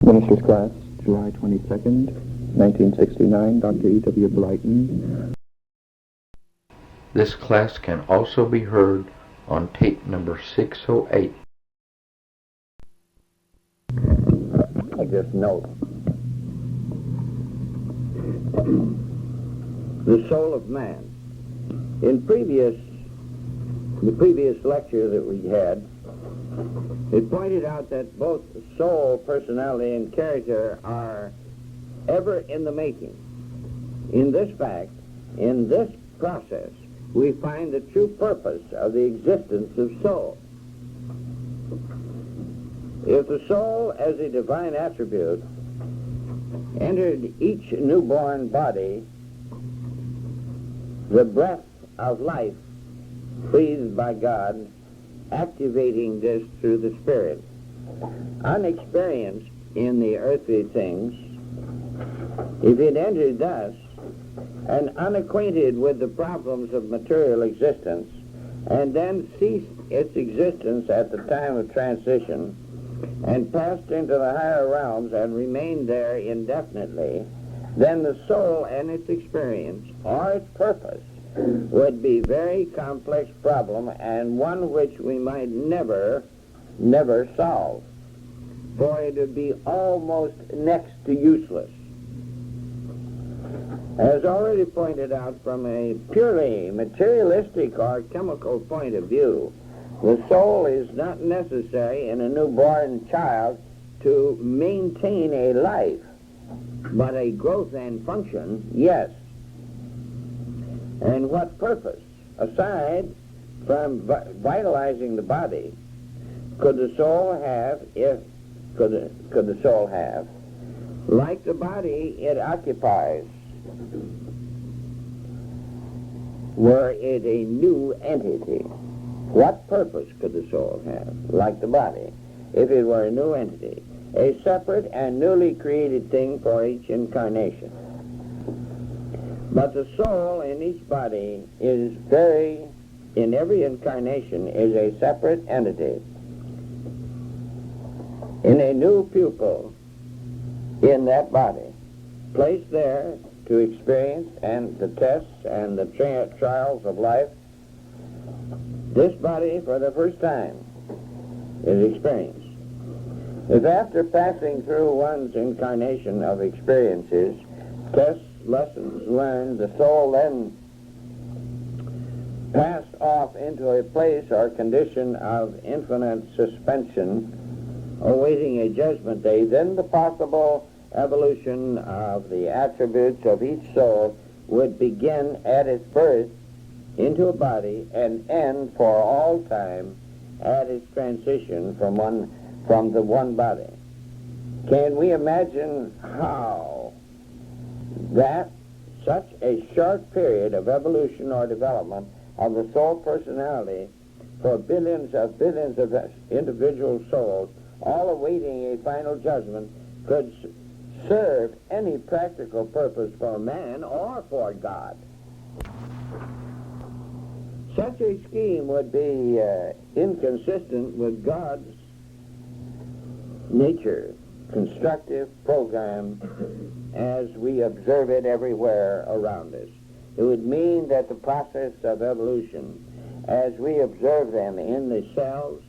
Minister's Class, July 22nd, 1969, Dr. E.W. Blighton. This class can also be heard on tape number 608. I just note the soul of man. In the previous lecture that we had, it pointed out that both soul, personality, and character are ever in the making. In this fact, in this process, we find the true purpose of the existence of soul. If the soul as a divine attribute entered each newborn body, the breath of life breathed by God, activating this through the Spirit, unexperienced in the earthly things, if it entered thus, and unacquainted with the problems of material existence, and then ceased its existence at the time of transition, and passed into the higher realms and remained there indefinitely, then the soul and its experience, or its purpose, would be a very complex problem, and one which we might never solve, for it would be almost next to useless. As already pointed out, from a purely materialistic or chemical point of view, the soul is not necessary in a newborn child to maintain a life, but a growth and function, yes. And what purpose, aside from vitalizing the body, could the soul have could the soul have? Like the body it occupies, were it a new entity, what purpose could the soul have, like the body, if it were a new entity, a separate and newly created thing for each incarnation? But the soul in each body is in every incarnation, is a separate entity, in a new pupil in that body, placed there to experience and the tests and the trials of life. This body, for the first time, is experienced. If after passing through one's incarnation of experiences, tests, lessons learned, the soul then passed off into a place or condition of infinite suspension, awaiting a judgment day, then the possible evolution of the attributes of each soul would begin at its birth into a body and end for all time at its transition from the one body. Can we imagine how that such a short period of evolution or development of the soul personality for billions of individual souls, all awaiting a final judgment, could serve any practical purpose for man or for God? Such a scheme would be inconsistent with God's nature, constructive program as we observe it everywhere around us. It would mean that the process of evolution, as we observe them in the cells,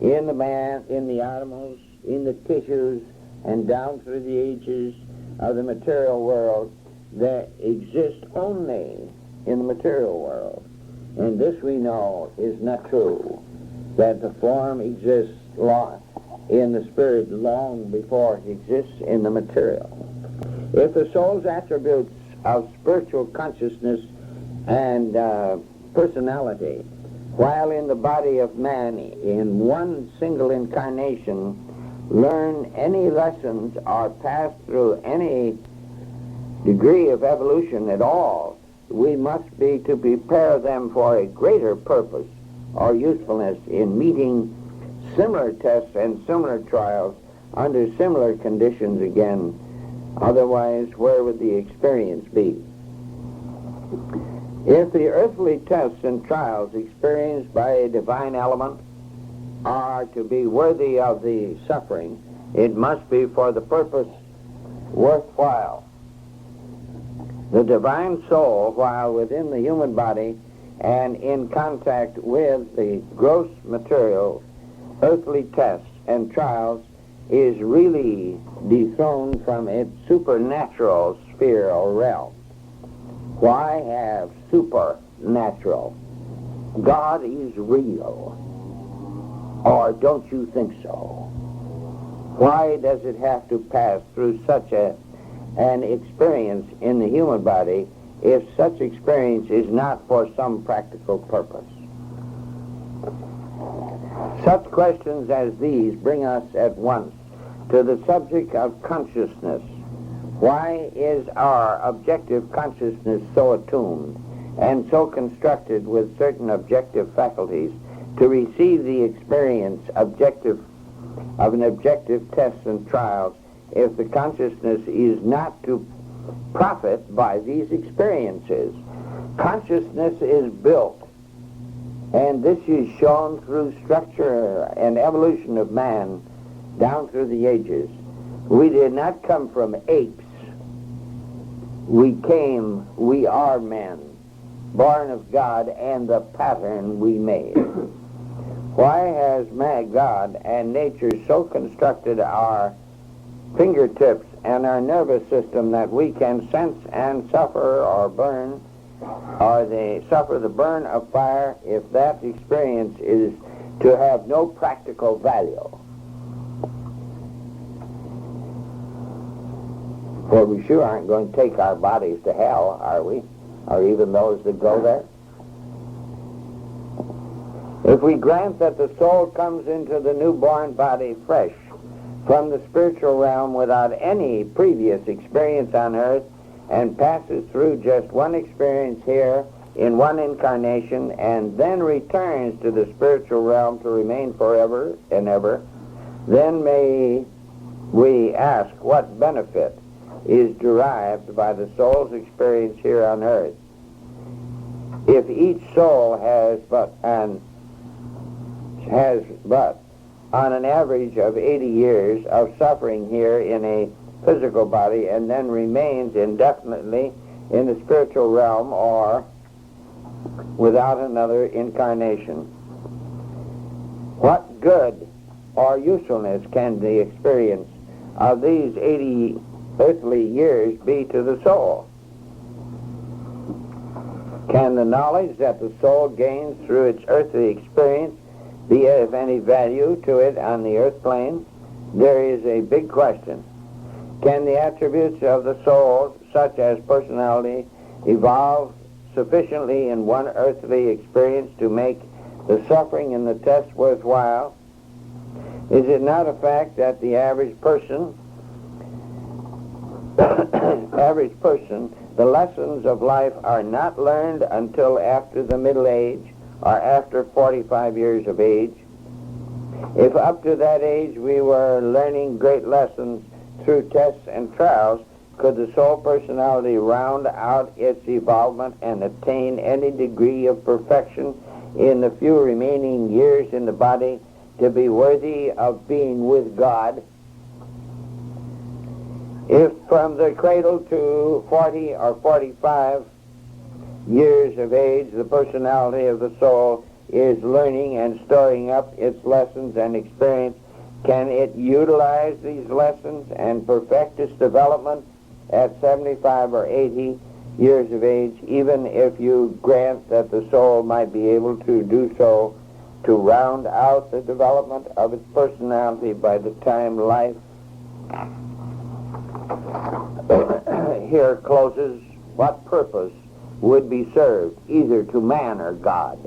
in the man, in the animals, in the tissues, and down through the ages of the material world, that exist only in the material world. And this we know is not true, that the form exists in the spirit long before it exists in the material. If the soul's attributes of spiritual consciousness and personality, while in the body of man in one single incarnation, learn any lessons or pass through any degree of evolution at all, we must be to prepare them for a greater purpose or usefulness in meeting similar tests and similar trials under similar conditions again. Otherwise, where would the experience be? If the earthly tests and trials experienced by a divine element are to be worthy of the suffering, It must be for the purpose worthwhile. The divine soul, while within the human body and in contact with the gross material, earthly tests and trials, is really dethroned from its supernatural sphere or realm. Why have supernatural? God is real. Or don't you think so? Why does it have to pass through such an experience in the human body if such experience is not for some practical purpose? Such questions as these bring us at once to the subject of consciousness. Why is our objective consciousness so attuned and so constructed with certain objective faculties to receive the experience of an objective test and trials if the consciousness is not to profit by these experiences? Consciousness is built, and this is shown through structure and evolution of man down through the ages. We did not come from apes. We are men, born of God, and the pattern we made. Why has God and nature so constructed our fingertips and our nervous system that we can sense and suffer or burn, or suffer the burn of fire, if that experience is to have no practical value? Well, we sure aren't going to take our bodies to hell, are we? Or even those that go there? If we grant that the soul comes into the newborn body fresh from the spiritual realm without any previous experience on earth and passes through just one experience here in one incarnation and then returns to the spiritual realm to remain forever and ever, then may we ask what benefit is derived by the soul's experience here on earth. If each soul has but on an average of 80 years of suffering here in a physical body and then remains indefinitely in the spiritual realm or without another incarnation, what good or usefulness can the experience of these 80 earthly years be to the soul? Can the knowledge that the soul gains through its earthly experience be of any value to it on the earth plane? There is a big question. Can the attributes of the soul, such as personality, evolve sufficiently in one earthly experience to make the suffering in the test worthwhile? Is it not a fact that the average person, the lessons of life are not learned until after the middle age or after 45 years of age? If up to that age we were learning great lessons through tests and trials, could the soul personality round out its evolvement and attain any degree of perfection in the few remaining years in the body to be worthy of being with God? If from the cradle to 40 or 45 years of age the personality of the soul is learning and storing up its lessons and experience, can it utilize these lessons and perfect its development at 75 or 80 years of age, even if you grant that the soul might be able to do so to round out the development of its personality by the time life here closes? What purpose would be served either to man or God?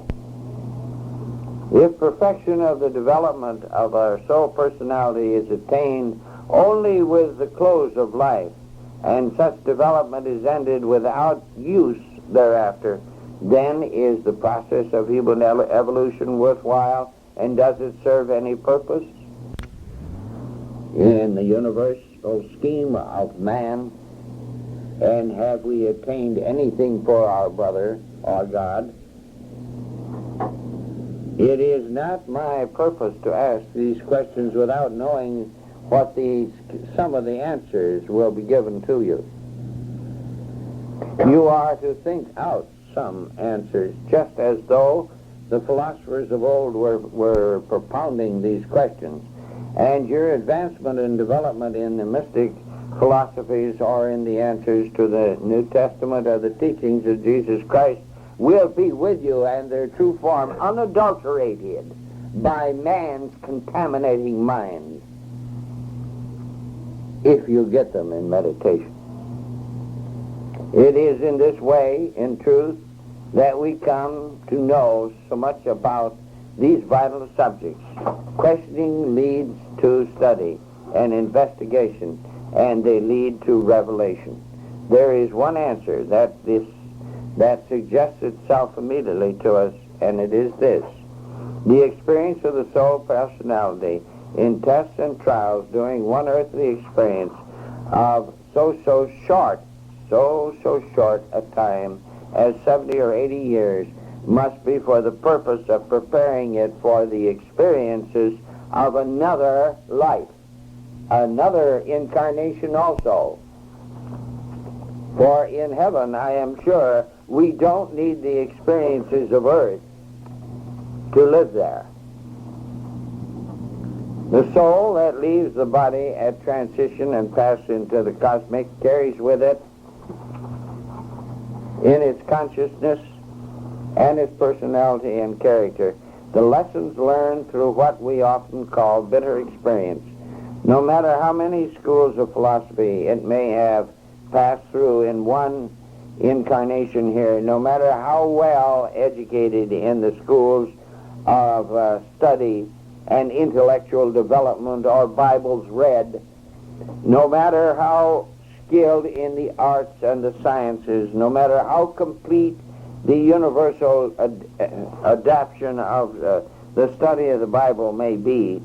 If perfection of the development of our soul personality is attained only with the close of life, and such development is ended without use thereafter, then is the process of human evolution worthwhile, and does it serve any purpose? In the universal scheme of man, and have we attained anything for our brother or God? It is not my purpose to ask these questions without knowing what some of the answers will be given to you. You are to think out some answers, just as though the philosophers of old were propounding these questions. And your advancement and development in the mystic philosophies or in the answers to the New Testament or the teachings of Jesus Christ will be with you, and their true form unadulterated by man's contaminating mind, if you get them in meditation. It is in this way, in truth, that we come to know so much about these vital subjects. Questioning leads to study and investigation, and they lead to revelation. There is one answer that suggests itself immediately to us, and it is this: the experience of the soul personality in tests and trials during one earthly experience of so short a time as 70 or 80 years must be for the purpose of preparing it for the experiences of another life, another incarnation also. For in heaven, I am sure, we don't need the experiences of earth to live there. The soul that leaves the body at transition and passes into the cosmic carries with it in its consciousness and its personality and character the lessons learned through what we often call bitter experience. No matter how many schools of philosophy it may have passed through in one incarnation here, no matter how well educated in the schools of study and intellectual development or Bibles read, no matter how skilled in the arts and the sciences, no matter how complete the universal adaptation of the study of the Bible may be,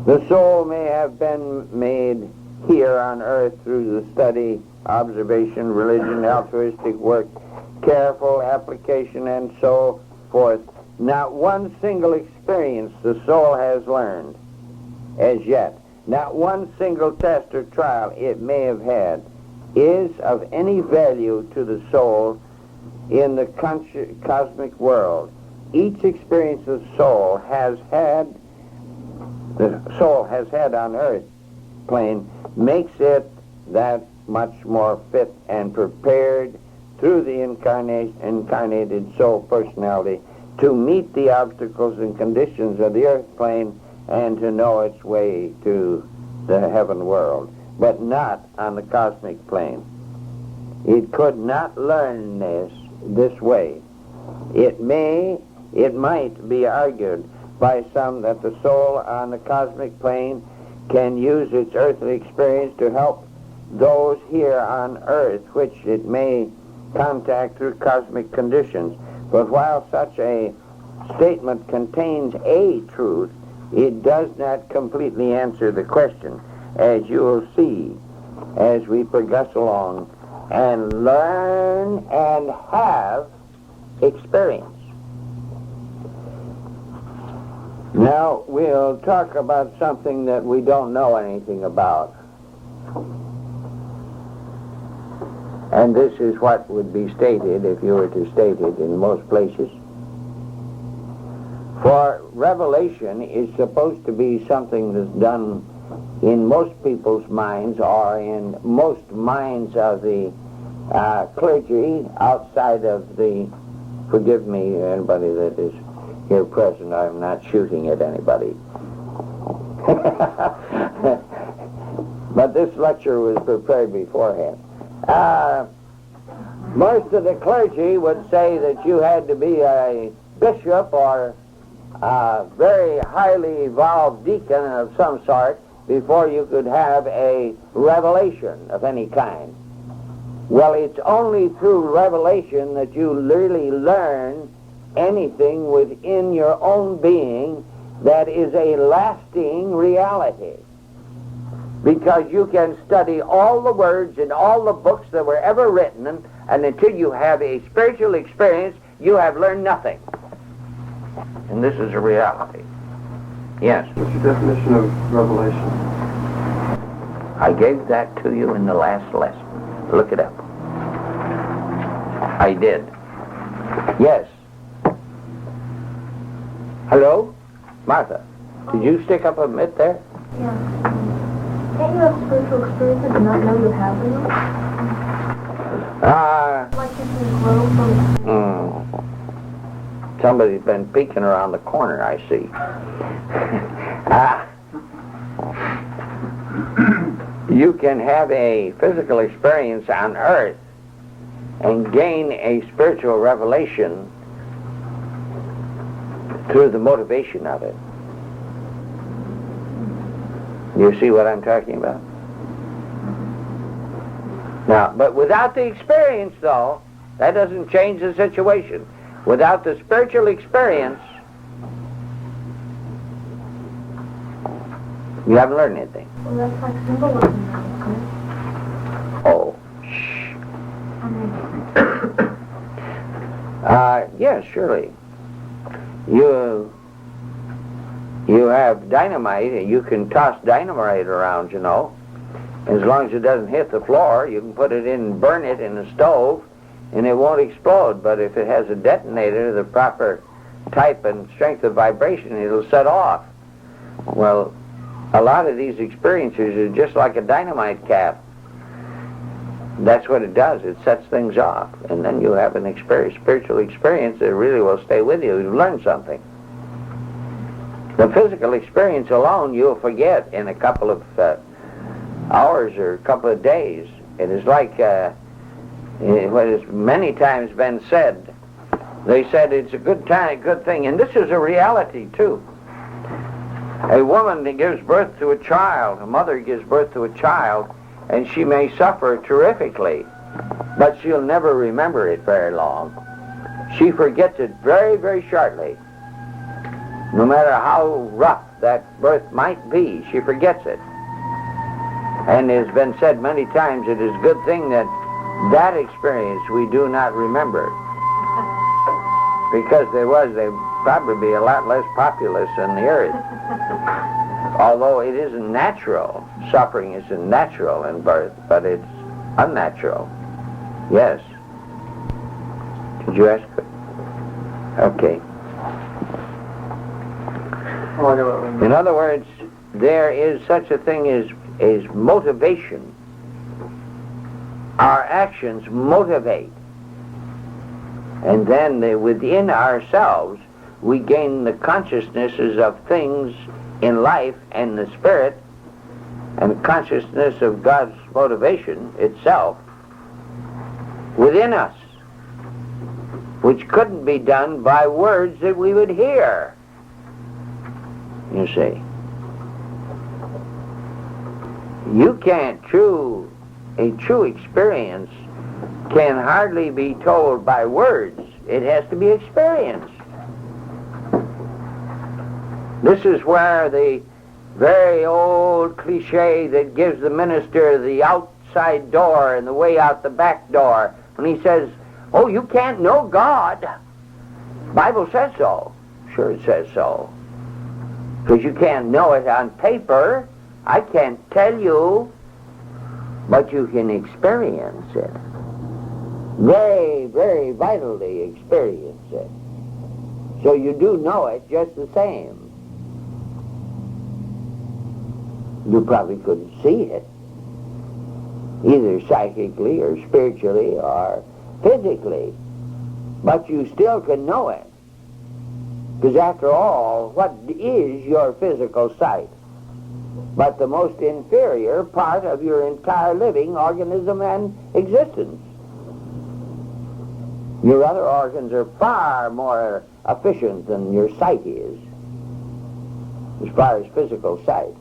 the soul may have been made here on earth through the study, observation, religion, altruistic work, careful application, and so forth. Not one single experience the soul has learned as yet, not one single test or trial it may have had, is of any value to the soul in the cosmic world. Each experience the soul has had on earth plane makes it that much more fit and prepared through the incarnated soul personality to meet the obstacles and conditions of the earth plane and to know its way to the heaven world, but not on the cosmic plane. It could not learn this way. It might be argued by some that the soul on the cosmic plane can use its earthly experience to help those here on earth which it may contact through cosmic conditions. But while such a statement contains a truth, it does not completely answer the question, as you will see as we progress along and learn and have experience. Now we'll talk about something that we don't know anything about. And this is what would be stated if you were to state it in most places. For revelation is supposed to be something that's done in most people's minds or in most minds of the clergy outside of the, forgive me, anybody that is here present, I'm not shooting at anybody. But this lecture was prepared beforehand. Most of the clergy would say that you had to be a bishop or a very highly evolved deacon of some sort before you could have a revelation of any kind. Well, it's only through revelation that you really learn anything within your own being that is a lasting reality. Because you can study all the words in all the books that were ever written, and until you have a spiritual experience, you have learned nothing. And this is a reality. Yes. What's your definition of revelation? I gave that to you in the last lesson. Look it up. I did. Yes. Hello? Martha, did you stick up a mitt there? Yeah. Can't you have spiritual experiences and not know you have them? Like you can grow from... Somebody's been peeking around the corner, I see. You can have a physical experience on earth and gain a spiritual revelation through the motivation of it. You see what I'm talking about? Now, but without the experience, though, that doesn't change the situation. Without the spiritual experience, you haven't learned anything. Well, that's like symbolism, isn't it? Oh, shh. Yes, surely. You have dynamite, and you can toss dynamite around, you know. As long as it doesn't hit the floor, you can put it in and burn it in the stove, and it won't explode. But if it has a detonator, the proper type and strength of vibration, it'll set off. Well, a lot of these experiences are just like a dynamite cap. That's what it does. It sets things off. And then you have an experience, spiritual experience that really will stay with you. You've learned something. The physical experience alone you'll forget in a couple of hours or a couple of days. It is like what has many times been said. They said it's a good thing. And this is a reality, too. A woman that gives birth to a child, a mother gives birth to a child, and she may suffer terrifically, but she'll never remember it very long. She forgets it very, very shortly. No matter how rough that birth might be, she forgets it. And it has been said many times, it is a good thing that that experience we do not remember. Because they'd probably be a lot less populous on the earth. Although it isn't natural. Suffering isn't natural in birth, but it's unnatural. Yes. Did you ask? Okay. In other words, there is such a thing as motivation. Our actions motivate. And then within ourselves, we gain the consciousnesses of things in life and the spirit, and consciousness of God's motivation itself within us, which couldn't be done by words that we would hear. You see, you can't a true experience can hardly be told by words. It has to be experienced. This is where the very old cliche that gives the minister the outside door and the way out the back door, when he says, oh, you can't know God. Bible says so. Sure it says so. Because you can't know it on paper. I can't tell you, but you can experience it. Very, very vitally experience it. So you do know it just the same. You probably couldn't see it, either psychically or spiritually or physically, but you still can know it. Because after all, what is your physical sight but the most inferior part of your entire living organism and existence? Your other organs are far more efficient than your sight is, as far as physical sight.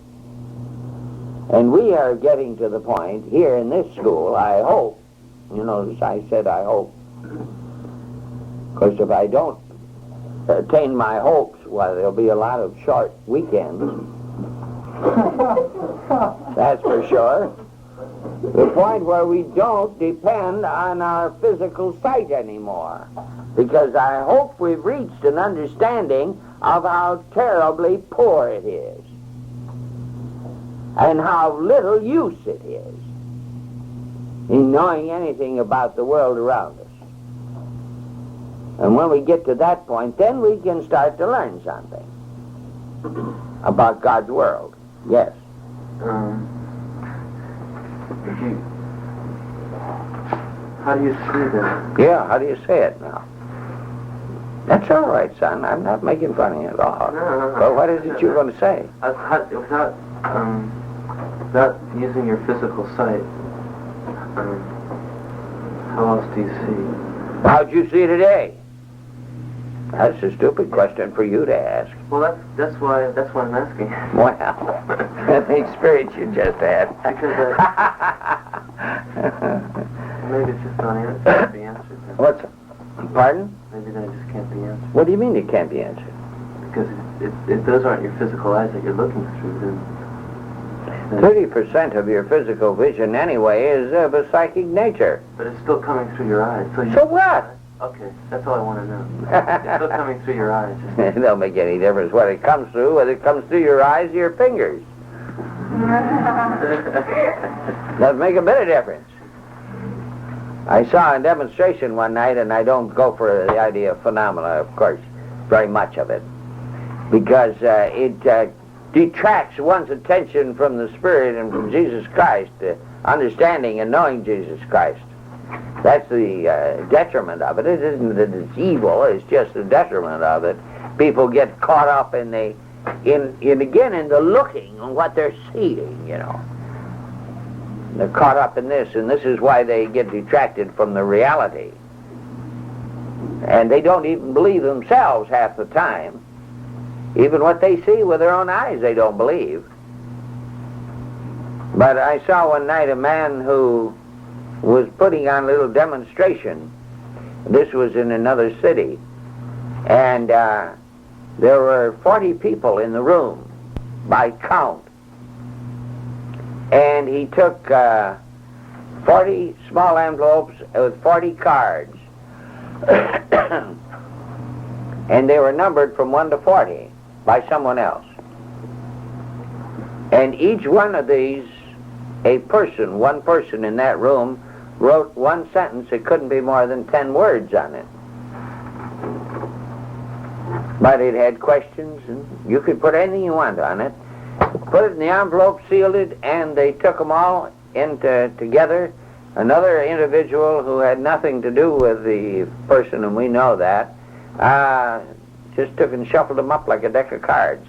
And we are getting to the point here in this school, I hope, you notice I said I hope, because if I don't attain my hopes, well, there'll be a lot of short weekends. That's for sure. The point where we don't depend on our physical sight anymore. Because I hope we've reached an understanding of how terribly poor it is and how little use it is in knowing anything about the world around us. And when we get to that point, then we can start to learn something about God's world. Yes. How do you see that? Yeah, how do you say it now? That's all right, son. I'm not making fun of you at all. No. But what is it you're going to say? Without using your physical sight, how else do you see? How'd you see today? That's a stupid question for you to ask. Well, that's why I'm asking. Well, the experience you just had. Because maybe it's just not can't be answered. Then. What's? Pardon? Maybe that just can't be answered. What do you mean it can't be answered? Because if those aren't your physical eyes that you're looking through, then 30% of your physical vision anyway is of a psychic nature. But it's still coming through your eyes. So what? Okay, that's all I want to know. It's still coming through your eyes. It don't make any difference what it comes through, whether it comes through your eyes or your fingers. Doesn't make a bit of difference. I saw a demonstration one night, and I don't go for the idea of phenomena, of course, very much of it, because it detracts one's attention from the Spirit and from Jesus Christ, understanding and knowing Jesus Christ. That's the detriment of it. It isn't that it's evil, it's just the detriment of it. People get caught up in the looking on what they're seeing, you know. They're caught up in this, and this is why they get detracted from the reality. And they don't even believe themselves half the time. Even what they see with their own eyes, they don't believe. But I saw one night a man who was putting on a little demonstration. This was in another city. And there were 40 people in the room by count. And he took 40 small envelopes with 40 cards. And they were numbered from 1 to 40 by someone else. And each one of these, one person in that room, wrote one sentence. It couldn't be more than 10 words on it. But it had questions, and you could put anything you want on it. Put it in the envelope, sealed it, and they took them all together. Another individual who had nothing to do with the person, and we know that, just took and shuffled them up like a deck of cards.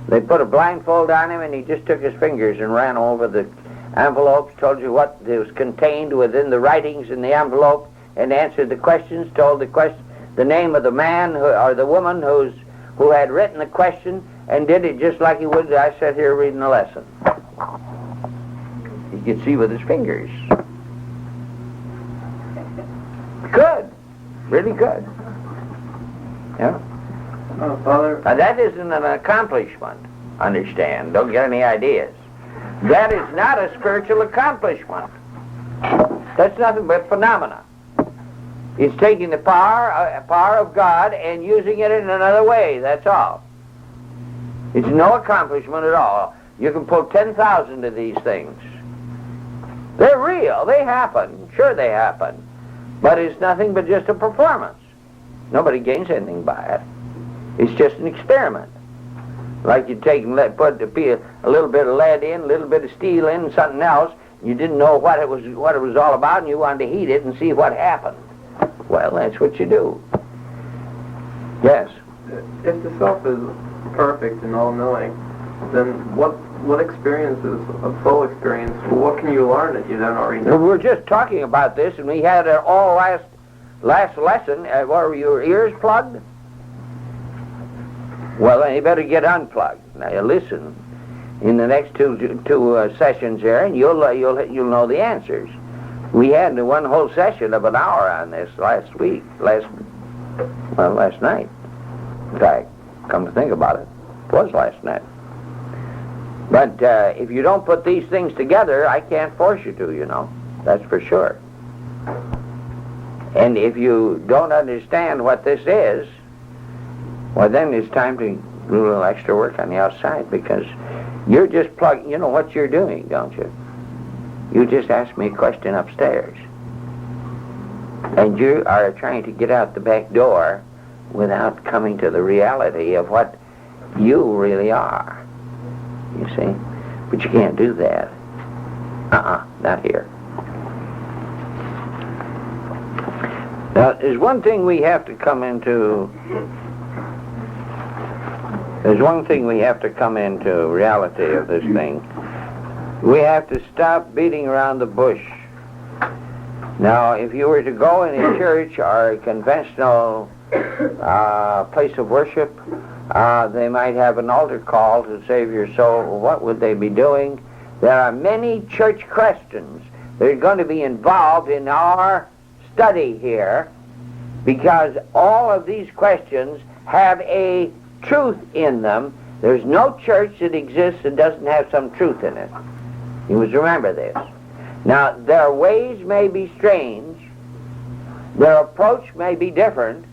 They put a blindfold on him, and he just took his fingers and ran over the envelopes, told you what was contained within the writings in the envelope, and answered the questions, told the name of the man or the woman who had written the question, and did it just like he would. I sat here reading a lesson. He could see with his fingers. Good. Really good. Yeah. Oh, Father. Now that isn't an accomplishment, understand. Don't get any ideas. That is not a spiritual accomplishment. That's nothing but phenomena. It's taking the power of God and using it in another way, that's all. It's no accomplishment at all. You can pull 10,000 of these things. They're real, they happen, sure they happen. But it's nothing but just a performance. Nobody gains anything by it. It's just an experiment. Like you take and put a little bit of lead in, a little bit of steel in, and something else. You didn't know what it was all about, and you wanted to heat it and see what happened. Well, that's what you do. Yes. If the self is perfect and all-knowing, then what experiences of soul experience? What can you learn that you don't already know? We were just talking about this, and we had it all last lesson. Were your ears plugged? Well, then you better get unplugged. Now you listen in the next two sessions there, and you'll know the answers. We had one whole session of an hour on this last night. In fact, come to think about it, it was last night. But if you don't put these things together, I can't force you to, you know. That's for sure. And if you don't understand what this is, well, then it's time to do a little extra work on the outside, because you're just plugging, you know what you're doing, don't you? You just asked me a question upstairs. And you are trying to get out the back door without coming to the reality of what you really are. You see? But you can't do that. Not here. Now, there's one thing we have to come into reality of this thing. We have to stop beating around the bush. Now, if you were to go in a church or a conventional place of worship, they might have an altar call to save your soul. What would they be doing? There are many church questions that are going to be involved in our study here, because all of these questions have a truth in them. There's no church that exists that doesn't have some truth in it. You must remember this. Now, their ways may be strange, their approach may be different,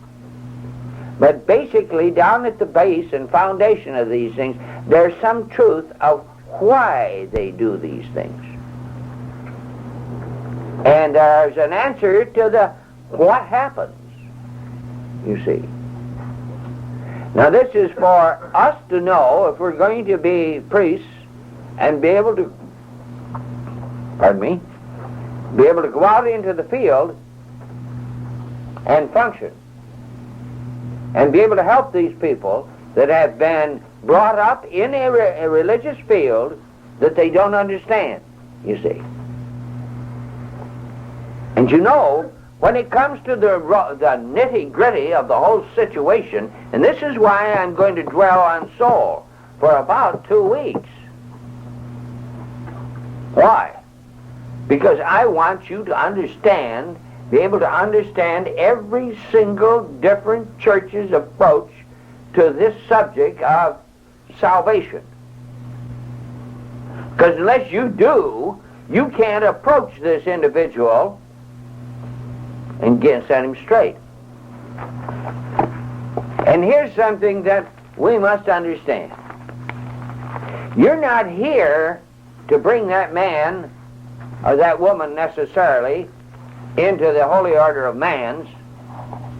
but basically down at the base and foundation of these things, there's some truth of why they do these things. And there's an answer to the what happens, you see. Now, this is for us to know if we're going to be priests and be able to, be able to go out into the field and function and be able to help these people that have been brought up in a religious field that they don't understand, you see. And you know, when it comes to the nitty-gritty of the whole situation, and this is why I'm going to dwell on soul for about 2 weeks. Why? Because I want you to understand, be able to understand every single different church's approach to this subject of salvation. Because unless you do, you can't approach this individual and set him straight. And here's something that we must understand. You're not here to bring that man or that woman necessarily into the holy order of man's.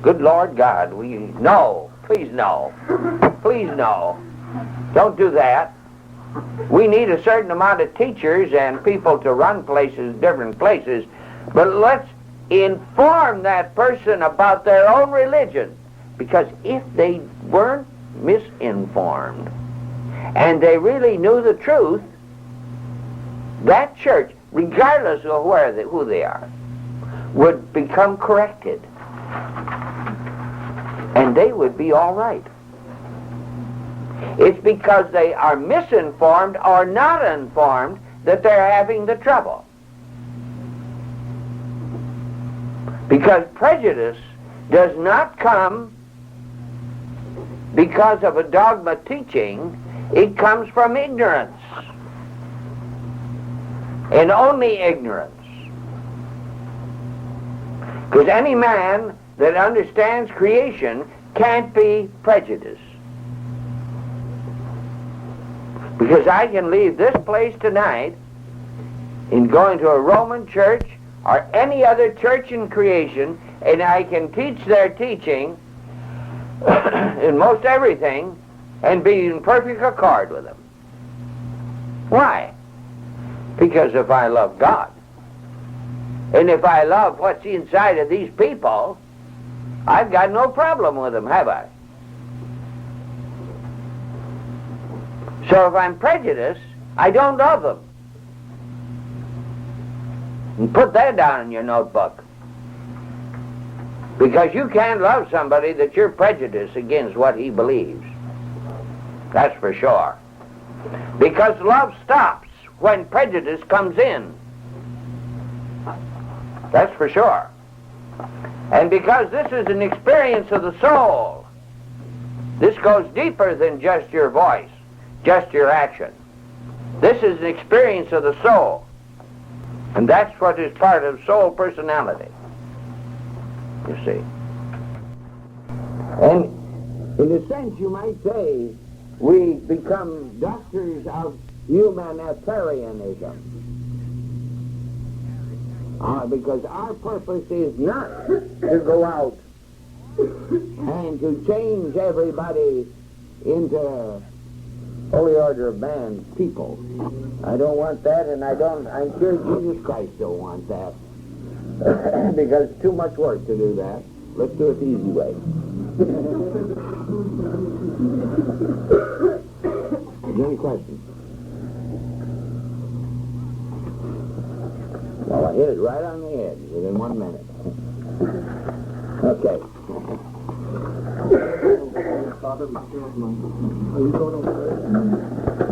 Good Lord God, no, please no. Please no. Don't do that. We need a certain amount of teachers and people to run places, different places, but let's inform that person about their own religion, because if they weren't misinformed and they really knew the truth, that church, regardless of who they are, would become corrected, and they would be all right. It's because they are misinformed or not informed that they're having the trouble. Because prejudice does not come because of a dogma teaching, it comes from ignorance. And only ignorance. Because any man that understands creation can't be prejudiced. Because I can leave this place tonight and go into a Roman church or any other church in creation, and I can teach their teaching in most everything and be in perfect accord with them. Why? Because if I love God, and if I love what's inside of these people, I've got no problem with them, have I? So if I'm prejudiced, I don't love them. And put that down in your notebook. Because you can't love somebody that you're prejudiced against what he believes. That's for sure. Because love stops when prejudice comes in. That's for sure. And because this is an experience of the soul, this goes deeper than just your voice, just your action. This is an experience of the soul. And that's what is part of soul personality, you see. And In a sense, you might say, we become doctors of humanitarianism. Because our purpose is not to go out and to change everybody into Holy Order of Man people. I don't want that, and I'm sure Jesus Christ don't want that. Because it's too much work to do that. Let's do it the easy way. Is there any questions? Well, I hit it right on the head within 1 minute. Okay. Father, are you going over there?